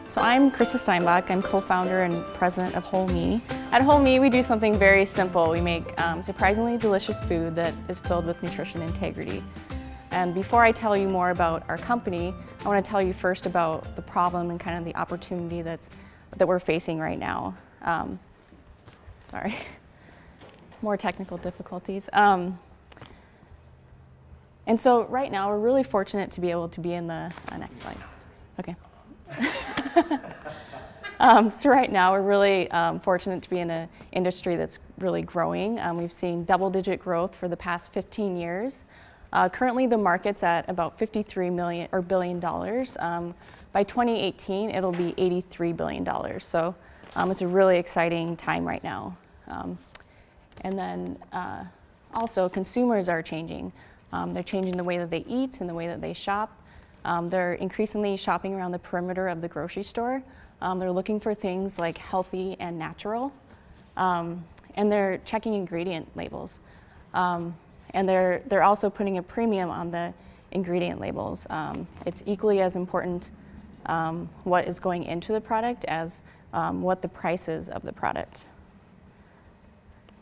So I'm Krista Steinbach. I'm co-founder and president of Wholeme. At Wholeme, we do something very simple. We make surprisingly delicious food that is filled with nutrition integrity. And before I tell you more about our company, I want to tell you first about the problem and kind of the opportunity that we're facing right now. Sorry, more technical difficulties. And so right now, we're really fortunate to be able to be in the next slide. Okay. So right now, we're really fortunate to be in an industry that's really growing. We've seen double-digit growth for the past 15 years. Currently, the market's at about $53 billion. By 2018, it'll be $83 billion. So it's a really exciting time right now. And then also, consumers are changing. They're changing the way that they eat and the way that they shop. They're increasingly shopping around the perimeter of the grocery store. They're looking for things like healthy and natural. And they're checking ingredient labels. And they're also putting a premium on the ingredient labels. It's equally as important what is going into the product as what the price is of the product.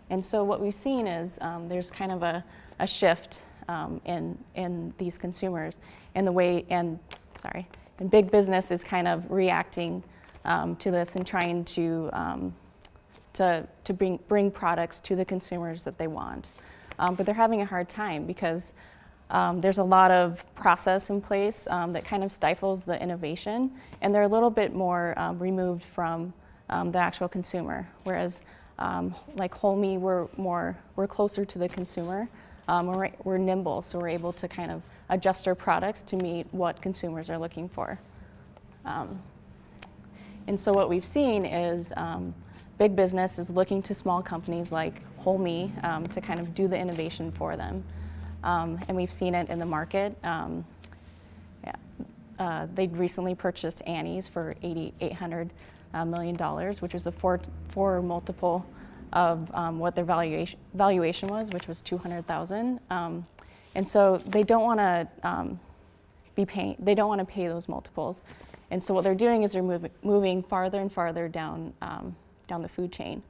And so what we've seen is there's kind of a shift in these consumers and the way, and big business is kind of reacting to this and trying to bring products to the consumers that they want. But they're having a hard time because there's a lot of process in place that kind of stifles the innovation, and they're a little bit more removed from the actual consumer. Whereas like Wholeme, we're closer to the consumer. We're nimble, so we're able to kind of adjust our products to meet what consumers are looking for. And so what we've seen is big business is looking to small companies like Wholeme to kind of do the innovation for them. And we've seen it in the market. They recently purchased Annie's for $800 million, which was a four multiple of what their valuation was, which was $200,000. And so they don't want to pay those multiples. And so what they're doing is they're moving farther and farther down the food chain.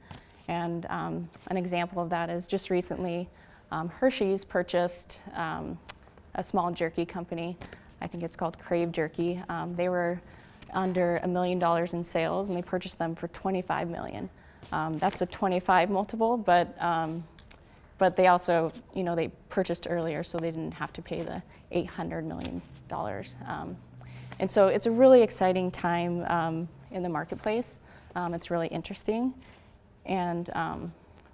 And an example of that is just recently, Hershey's purchased a small jerky company. I think it's called Crave Jerky. They were under $1 million in sales, and they purchased them for $25 million. That's a 25 multiple, but they also, they purchased earlier, so they didn't have to pay the $800 million. And so it's a really exciting time in the marketplace. It's really interesting, and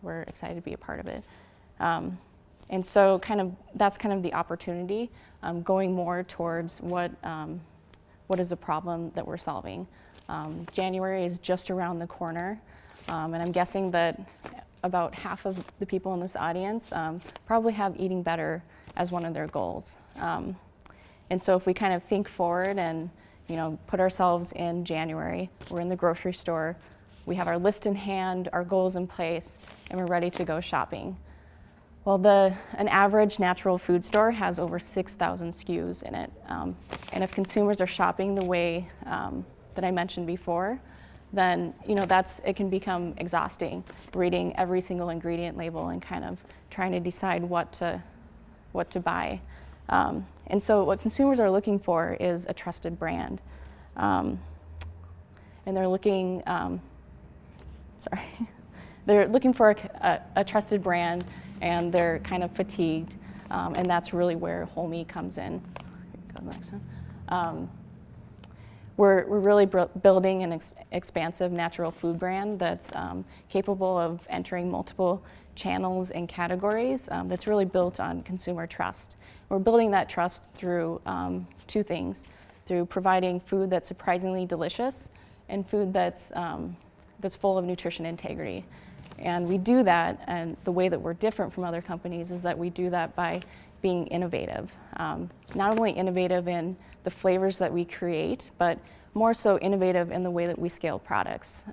we're excited to be a part of it. And so that's kind of the opportunity, going more towards what is the problem that we're solving. January is just around the corner, and I'm guessing that about half of the people in this audience probably have eating better as one of their goals. And so if we kind of think forward and put ourselves in January, we're in the grocery store, we have our list in hand, our goals in place, and we're ready to go shopping. Well, an average natural food store has over 6,000 SKUs in it. And if consumers are shopping the way that I mentioned before, then it can become exhausting, reading every single ingredient label and kind of trying to decide what to buy. And so what consumers are looking for is a trusted brand. And they're looking, they're looking for a trusted brand, and they're kind of fatigued. And that's really where Wholeme comes in. Go to the next one. We're really building an expansive natural food brand that's capable of entering multiple channels and categories that's really built on consumer trust. We're building that trust through two things, through providing food that's surprisingly delicious and food that's full of nutrition integrity. And we do that, and the way that we're different from other companies is that we do that by being innovative. Not only innovative in the flavors that we create, but more so innovative in the way that we scale products.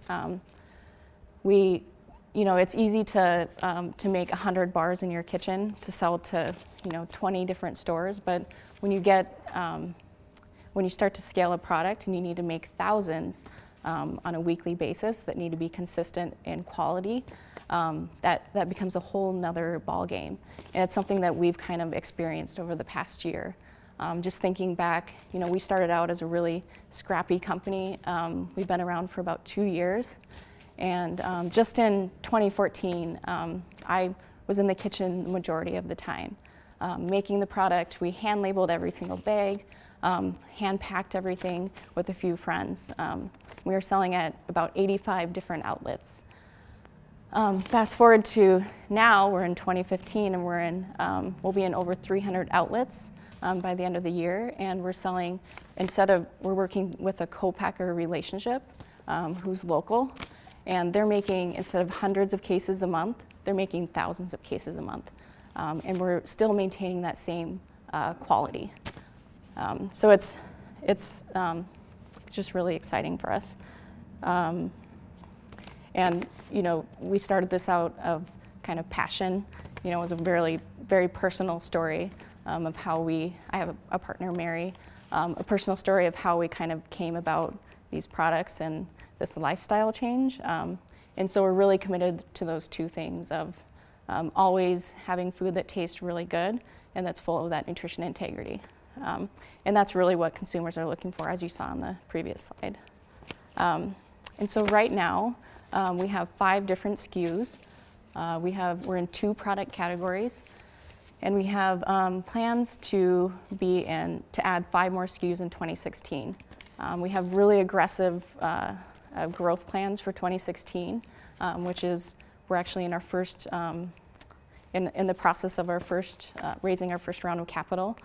It's easy to make 100 bars in your kitchen to sell to 20 different stores, but when you get when you start to scale a product and you need to make thousands on a weekly basis that need to be consistent in quality, that becomes a whole nother ball game. And it's something that we've kind of experienced over the past year. Just thinking back, we started out as a really scrappy company. We've been around for about 2 years. And just in 2014, I was in the kitchen the majority of the time, making the product. We hand labeled every single bag, hand packed everything with a few friends. We were selling at about 85 different outlets. Fast forward to now, we're in 2015, and we'll be in over 300 outlets by the end of the year, and we're selling, we're working with a co-packer relationship who's local, and they're making, instead of hundreds of cases a month, they're making thousands of cases a month, and we're still maintaining that same quality. So it's just really exciting for us. And we started this out of kind of passion. It was a very, very personal story of how I have a partner, Mary, a personal story of how we kind of came about these products and this lifestyle change. And so we're really committed to those two things of always having food that tastes really good and that's full of that nutrition integrity. And that's really what consumers are looking for, as you saw on the previous slide. And so right now, we have 5 different SKUs. We're in 2 product categories, and we have plans to add 5 more SKUs in 2016. We have really aggressive growth plans for 2016, which is we're actually in our first in the process of raising our first round of capital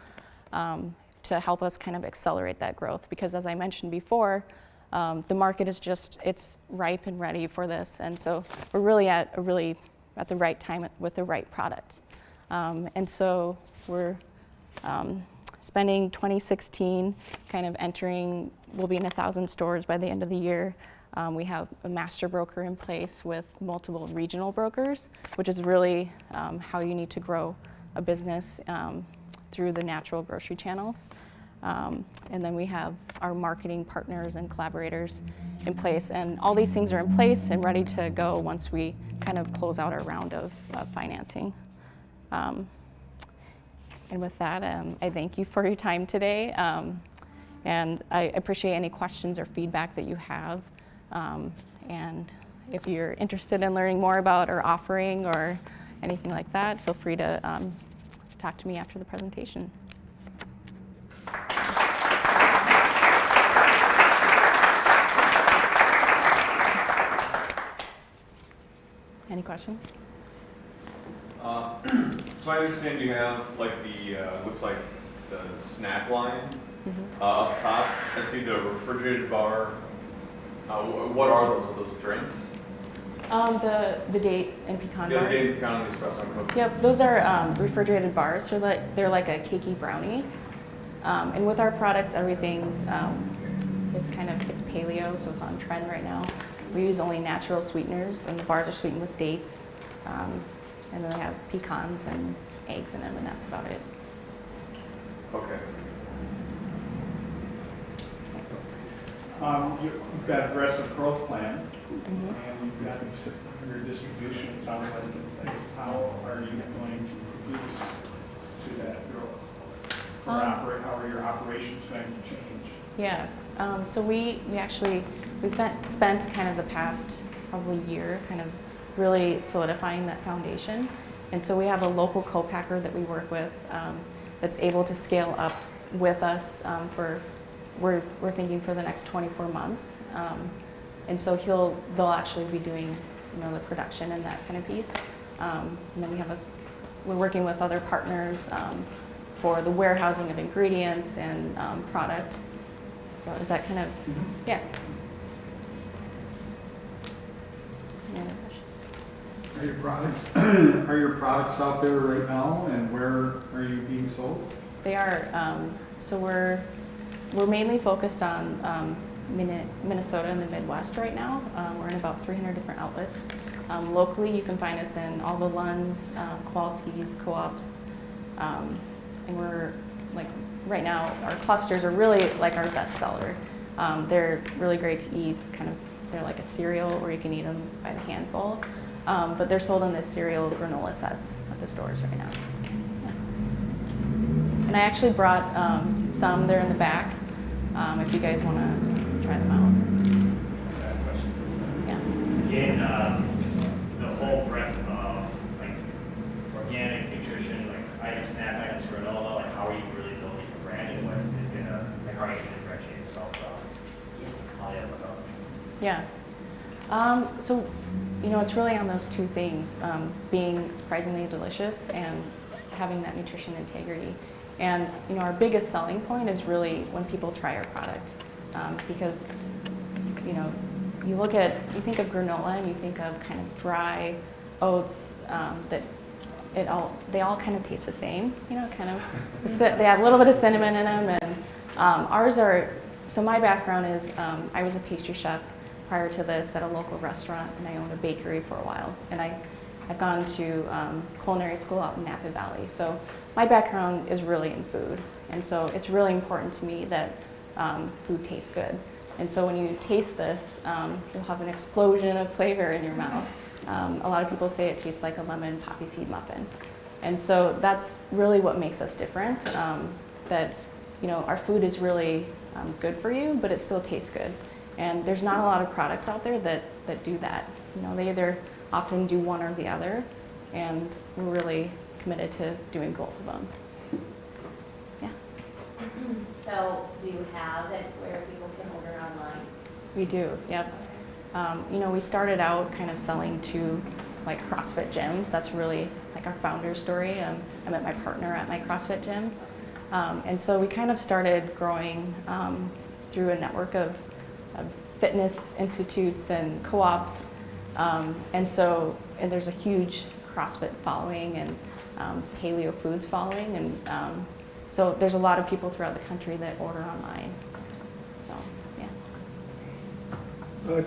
to help us kind of accelerate that growth. Because as I mentioned before, the market is it's ripe and ready for this, and so we're really at the right time with the right product. And so we're spending 2016 kind of we'll be in 1,000 stores by the end of the year. We have a master broker in place with multiple regional brokers, which is really how you need to grow a business through the natural grocery channels. And then we have our marketing partners and collaborators in place. And all these things are in place and ready to go once we kind of close out our round of financing. And with that, I thank you for your time today. And I appreciate any questions or feedback that you have. And if you're interested in learning more about our offering or anything like that, feel free to talk to me after the presentation. Any questions? So I understand you have like looks like the snack line up top. I see the refrigerated bar. What are those drinks? The date and pecan bar. Yeah, the date and pecan and the espresso cookies. Yep, those are refrigerated bars. So they're like a cakey brownie. And with our products, everything's it's paleo, so it's on trend right now. We use only natural sweeteners, and the bars are sweetened with dates. And then they have pecans and eggs in them, and that's about it. Okay. You've got aggressive growth plan, and you've got your distribution, it sounds like, in place. How are you going to produce to that growth? Or how are your operations going to change? Yeah, so we've spent kind of the past probably year kind of really solidifying that foundation. And so we have a local co-packer that we work with that's able to scale up with us we're thinking for the next 24 months. And so they'll actually be doing the production and that kind of piece. And then we're working with other partners for the warehousing of ingredients and product. So is that kind of, yeah. Any other questions? Are your products out there right now, and where are you being sold? They are. So we're mainly focused on Minnesota and the Midwest right now. We're in about 300 different outlets. Locally, you can find us in all the Lunds, Kowalski's, Co-ops, and we're like right now, our clusters are really like our best seller. They're really great to eat, they're like a cereal, or you can eat them by the handful. But they're sold in the cereal granola sets at the stores right now. Yeah. And I actually brought some, they're in the back, if you guys want to try them out. Yeah. In the whole breadth of like organic nutrition, like items, snack items, granola, like how are you really building the brand, and what is gonna, like how are you gonna differentiate yourself from all the other stuff? Yeah. So, it's really on those two things, being surprisingly delicious and having that nutrition integrity. And, our biggest selling point is really when people try our product. Because, you think of granola and you think of kind of dry oats that they all kind of taste the same, they have a little bit of cinnamon in them. And ours are, so my background is I was a pastry chef prior to this at a local restaurant, and I owned a bakery for a while. And I've gone to culinary school out in Napa Valley. So my background is really in food. And so it's really important to me that food tastes good. And so when you taste this, you'll have an explosion of flavor in your mouth. A lot of people say it tastes like a lemon poppy seed muffin. And so that's really what makes us different, that our food is really good for you, but it still tastes good. And there's not a lot of products out there that do that. They either often do one or the other, and we're really committed to doing both of them. Yeah. So do you have it where people can order online? We do, yep. We started out kind of selling to like CrossFit gyms. That's really like our founder's story. I met my partner at my CrossFit gym. And so we kind of started growing through a network of fitness institutes and co-ops. And there's a huge CrossFit following and paleo foods following. And so there's a lot of people throughout the country that order online. So, yeah.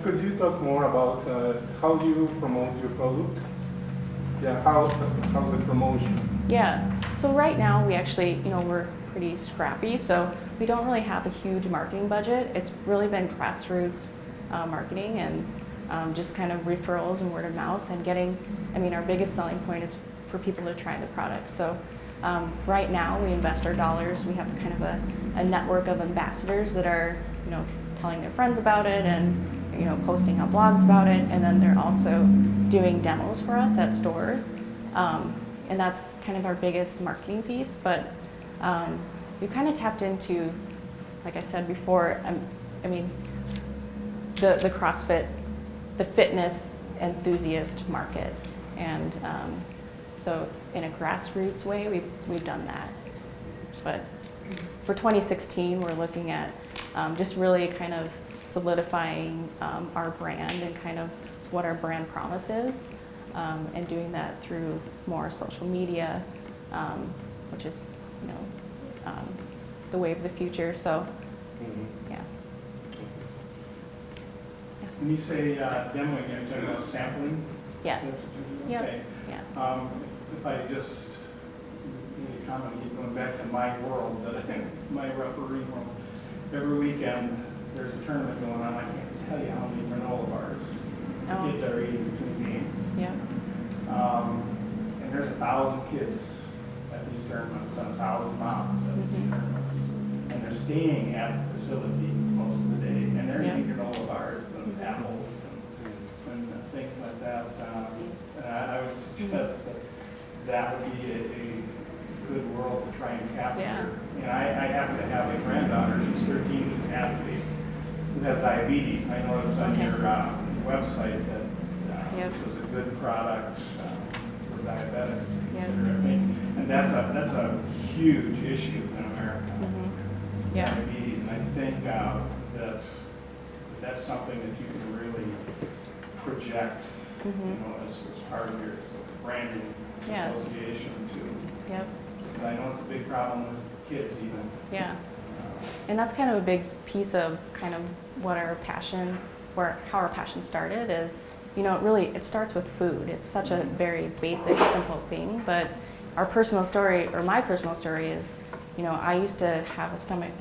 Could you talk more about how do you promote your product? Yeah, how's the promotion? Yeah, so right now we actually, we're pretty scrappy, so we don't really have a huge marketing budget. It's really been grassroots marketing and just kind of referrals and word of mouth and getting, our biggest selling point is for people to try the product. So right now we invest our dollars. We have kind of a network of ambassadors that are, telling their friends about it and, posting on blogs about it. And then they're also doing demos for us at stores. And that's kind of our biggest marketing piece. But we kind of tapped into, like I said before, the CrossFit, the fitness enthusiast market. And so in a grassroots way, we've done that. But for 2016, we're looking at just really kind of solidifying our brand and kind of what our brand promise is, and doing that through more social media, which is, the way of the future. So, yeah. When you say demoing, you're talking about sampling? Yes. Yep. Okay. Yeah. If I just need to comment, keep going back to my world, my referee world. Every weekend, there's a tournament going on. I can't tell you how many granola bars Oh. kids are eating between games. Yeah. And there's 1,000 kids at these tournaments, and 1,000 moms at these tournaments. And they're staying at the facility most of the day, and they're eating granola bars and apples and things like that. And I would suggest that would be a good world to try and capture. Yeah. And I happen to have a granddaughter, she's 13, an athlete, who has diabetes. I noticed on your website that this is a good product for diabetics to consider. I think, and that's a huge issue in America. Yeah. Diabetes, and I think that that's something that you can really project, as part of your branding association too. Yep. But I know it's a big problem with kids even. Yeah. And that's kind of a big piece of kind of what our passion, how our passion started is, it starts with food. It's such a very basic, simple thing, but our personal story, or my personal story is, I used to have stomach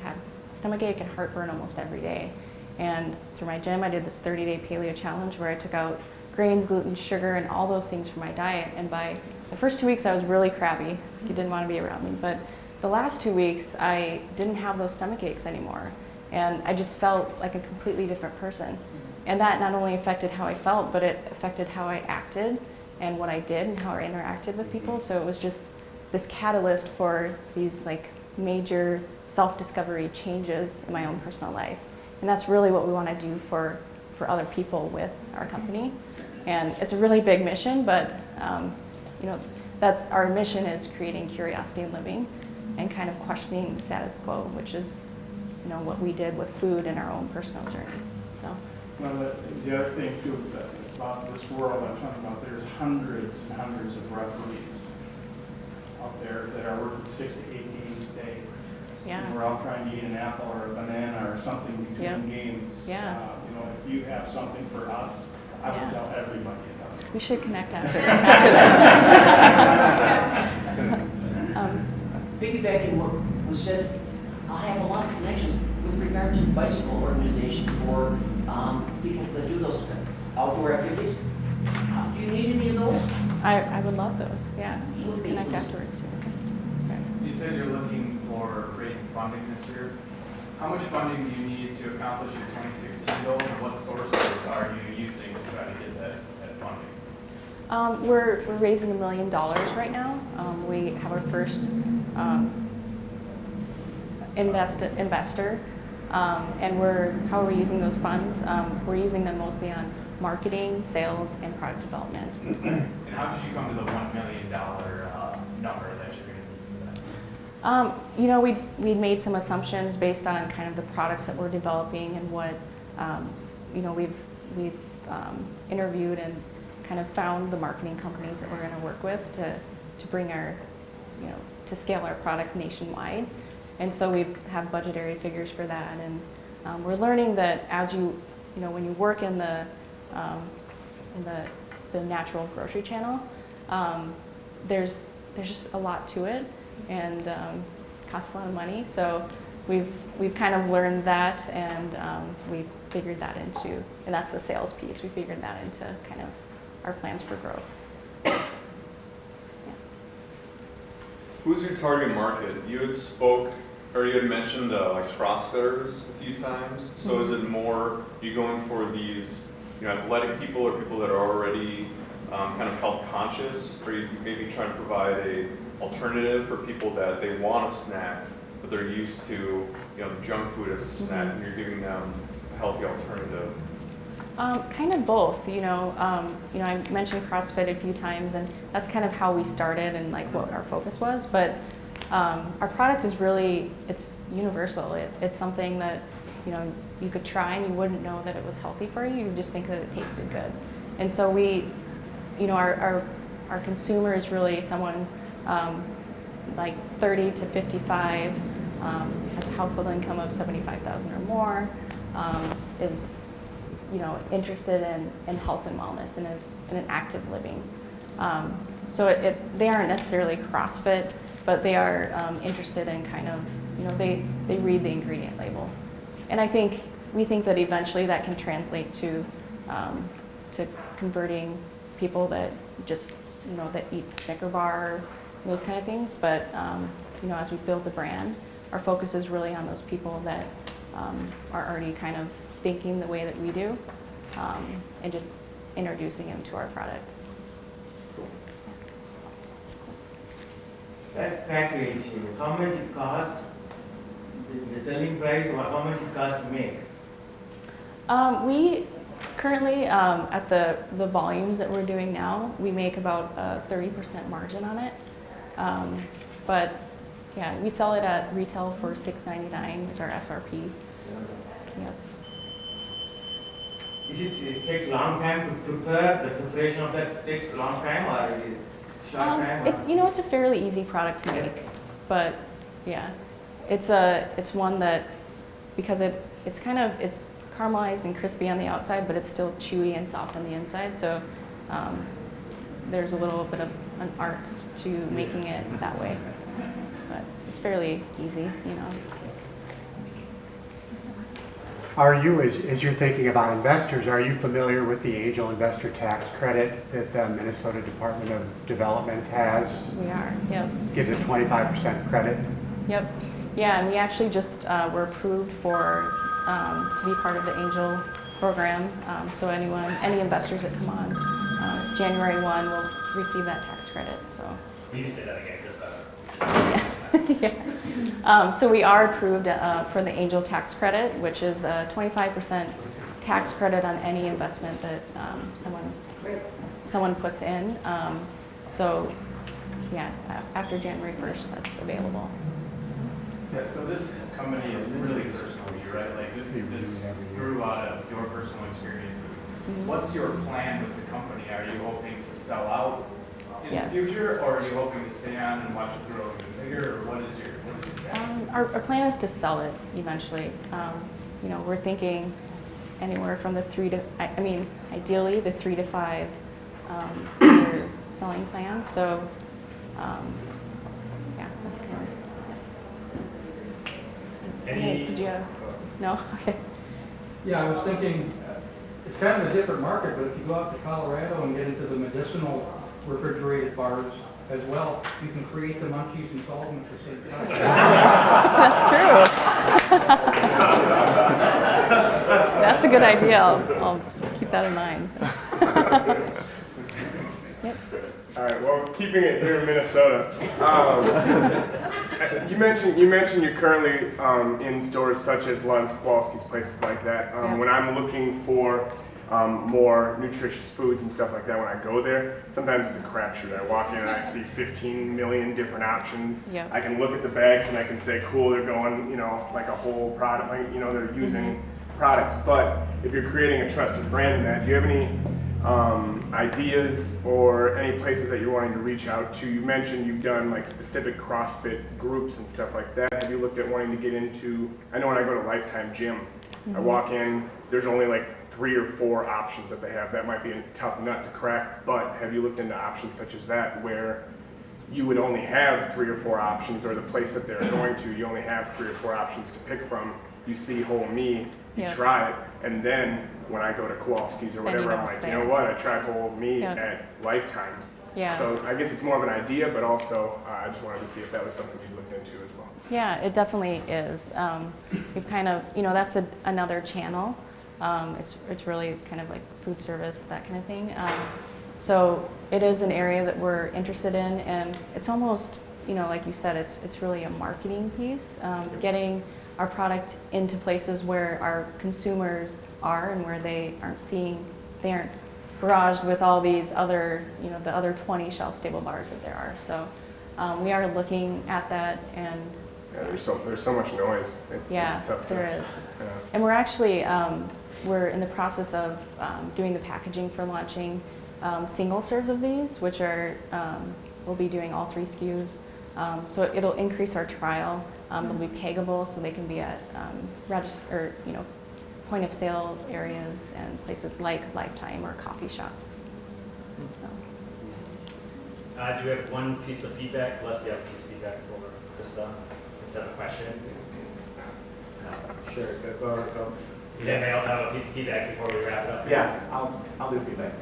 ache and heartburn almost every day. And through my gym, I did this 30-day paleo challenge where I took out grains, gluten, sugar, and all those things from my diet. And by the first 2 weeks, I was really crabby. You didn't want to be around me. But the last 2 weeks, I didn't have those stomach aches anymore. And I just felt like a completely different person. And that not only affected how I felt, but it affected how I acted and what I did and how I interacted with people. So it was just this catalyst for these like major self-discovery changes in my own personal life. And that's really what we want to do for other people with our company. And it's a really big mission, but that's our mission is creating curiosity in living and kind of questioning the status quo, which is what we did with food in our own personal journey. So. Well, the other thing too about this world I'm talking about, there's hundreds and hundreds of referees out there that are working 6 to 8 games a day. Yeah. And we're all trying to eat an apple or a banana or something between Yep. games. Yeah. If you have something for us, I would Yeah. tell everybody about it. We should connect after this. Piggybacking what was said, I have a lot of connections with regard to bicycle organizations for people that do those outdoor activities. Do you need any of those? I would love those. Yeah. Let's connect afterwards too. Okay. Sorry. You said you're looking for creating funding this year. How much funding do you need to accomplish your 2016 goals, and what sources are you using to try to get that funding? We're raising $1 million right now. We have our first investor, and how are we using those funds? We're using them mostly on marketing, sales, and product development. And how did you come to the $1 million number that you're going to do that? We made some assumptions based on kind of the products that we're developing and what we've interviewed and kind of found the marketing companies that we're going to work with to bring our to scale our product nationwide. And so we have budgetary figures for that, and we're learning that as when you work in the natural grocery channel, there's just a lot to it, and costs a lot of money. So we've kind of learned that, and we figured that into, and that's the sales piece. We figured that into kind of our plans for growth. Who's your target market? You had mentioned like CrossFitters a few times. So is it more, you going for these athletic people or people that are already kind of health conscious? Or you maybe trying to provide a alternative for people that they want a snack, but they're used to junk food as a snack, and you're giving them a healthy alternative? Kind of both, I mentioned CrossFit a few times, and that's kind of how we started and like what our focus was. But our product is it's universal. It's something that you could try and you wouldn't know that it was healthy for you. You would just think that it tasted good. And so our consumer is really someone like 30 to 55, has a household income of $75,000 or more, is interested in health and wellness and is in an active living. So they aren't necessarily CrossFit, but they are interested in kind of, they read the ingredient label. And we think that eventually that can translate to converting people that just, that eat Snicker bar, those kind of things. But, as we build the brand, our focus is really on those people that are already kind of thinking the way that we do, and just introducing them to our product. That package, how much it cost, the selling price, or how much it cost to make? We currently, at the volumes that we're doing now, we make about a 30% margin on it. But yeah, we sell it at retail for $6.99 is our SRP. Yep. It takes a long time to prepare, the preparation of that takes a long time, or is it short time? It's a fairly easy product to make, but yeah, it's one that, because it's caramelized and crispy on the outside, but it's still chewy and soft on the inside. So there's a little bit of an art to making it that way, but it's fairly easy, you know. Are you, as you're thinking about investors, are you familiar with the angel investor tax credit that the Minnesota Department of Development has? We are, yep. Gives a 25% credit? Yep. Yeah, and we actually just were approved for to be part of the angel program. So any investors that come on January 1 will receive that tax credit. So. Will you say that again? Just yeah. So we are approved for the angel tax credit, which is a 25% tax credit on any investment that someone puts in. So yeah, after January 1st, that's available. Yeah, so this company is really personal to you, right? Like this grew out of your personal experiences. What's your plan with the company? Are you hoping to sell out in the future, or are you hoping to stay on and watch it grow even bigger, or what is your plan? Our plan is to sell it eventually. You know, we're thinking anywhere from the ideally the 3 to 5 year selling plan. So, yeah, that's kind of. Did you have? No? Okay. Yeah, I was thinking, it's kind of a different market, but if you go out to Colorado and get into the medicinal refrigerated bars as well, you can create the munchies and solve them at the same time. That's true. That's a good idea. I'll keep that in mind. Yep. All right. Well, keeping it here in Minnesota, you mentioned you're currently in stores such as Lund's, Kowalski's, places like that. When I'm looking for more nutritious foods and stuff like that, when I go there, sometimes it's a crapshoot. I walk in and I see 15 million different options. Yep. I can look at the bags and I can say, cool, they're going, like a whole product, they're using products. But if you're creating a trusted brand in that, do you have any ideas or any places that you're wanting to reach out to? You mentioned you've done like specific CrossFit groups and stuff like that. Have you looked at wanting to get into, I know when I go to Lifetime Gym, I walk in, there's only like 3 or 4 options that they have. That might be a tough nut to crack, but have you looked into options such as that where you would only have 3 or 4 options, or the place that they're going to, you only have 3 or 4 options to pick from. You see Wholeme, you try it, and then when I go to Kowalski's or whatever, I'm like, you know what, I tried Wholeme at Lifetime. Yeah. So I guess it's more of an idea, but also I just wanted to see if that was something you looked into as well. Yeah, it definitely is. We've kind of, that's another channel. It's really kind of like food service, that kind of thing. So it is an area that we're interested in, and it's almost, like you said, it's really a marketing piece, getting our product into places where our consumers are and where they aren't barraged with all these other, the other 20 shelf-stable bars that there are. So we are looking at that, and there's so much noise. It's tough there is. Yeah. And we're actually we're in the process of doing the packaging for launching single serves of these, which are we'll be doing all 3 SKUs. So it'll increase our trial. They'll be peggable, so they can be at register, point of sale areas and places like Lifetime or coffee shops. So. Do you have one piece of feedback? Les, do you have a piece of feedback for Krista instead of a question? Sure, go. Does anybody else have a piece of feedback before we wrap it up? Yeah, I'll do feedback.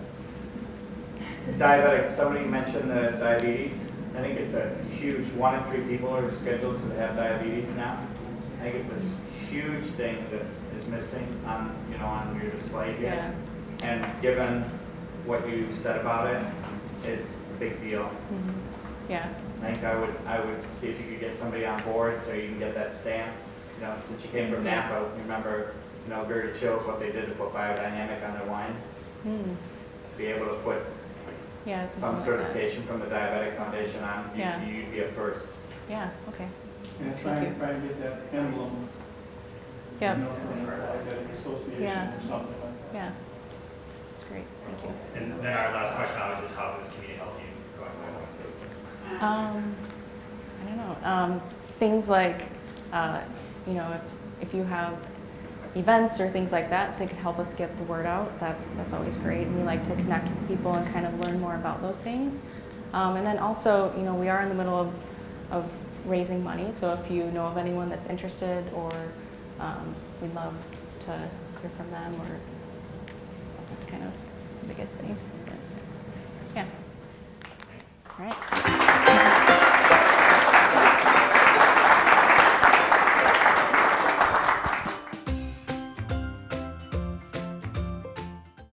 Diabetic, somebody mentioned the diabetes. I think it's a huge, 1 in 3 people are scheduled to have diabetes now. I think it's a huge thing that is missing on your display here. Yeah. And given what you said about it, it's a big deal. Mm-hmm. Yeah. I think I would see if you could get somebody on board so you can get that stamp. Since you came from Napa, remember, Gerda Chills, what they did to put biodynamic on their wine. Be able to put some certification from the Diabetic Foundation on, you'd be a first. Yeah, okay. And try and get that emblem. Yeah. From the Diabetic Association or something like that. Yeah. That's great. Thank you. And then our last question obviously is how can this community help you going forward? I don't know. Things like, if you have events or things like that could help us get the word out, that's always great. And we like to connect with people and kind of learn more about those things. And then also, we are in the middle of raising money. So if you know of anyone that's interested, or we'd love to hear from them, or that's kind of the biggest thing. But, yeah. All right.